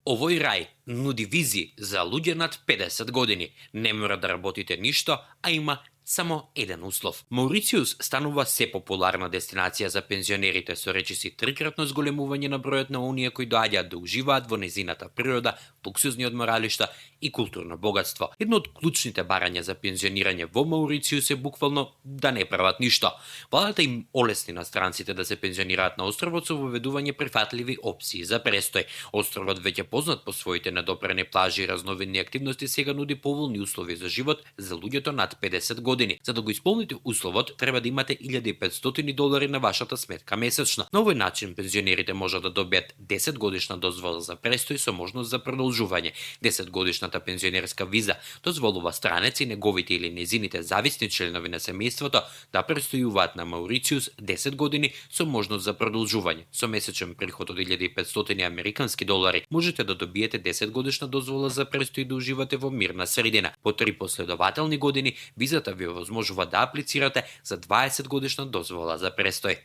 Овој рај нуди визи за луѓе над 50 години. Не мора да работите ништо, а има само еден услов. Маурициус станува се популарна дестинација за пензионерите со речиси трикратно зголемување на бројот на оние кои доаѓаат да уживаат во незината природа, луксузни одморалишта и културно богатство. Едно од клучните барања за пензионирање во Маурициус е буквално да не прават ништо. Владата им олесни на странците да се пензионираат на островот со воведување прифатливи опции за престој. Островот, веќе познат по своите недопрени плажи и разновидни активности, сега нуди поволни услови за живот за луѓето над 50 години. За да го исполните условот, треба да имате $1.500 на вашата сметка месечно. На овој начин пензионерите можат да добијат 10 годишна дозвола за престој со можност за продолжување. 10 годишната пензионерска виза дозволува странец и неговите или незините зависни членови на семејството да престојуваат на Маурициус 10 години со можност за продолжување. Со месечен приход од $1.500 американски долари можете да добиете 10 годишна дозвола за престој и да уживате во мирна средина. По 3 последователни години визата ви овозможува да аплицирате за 20 годишна дозвола за престој.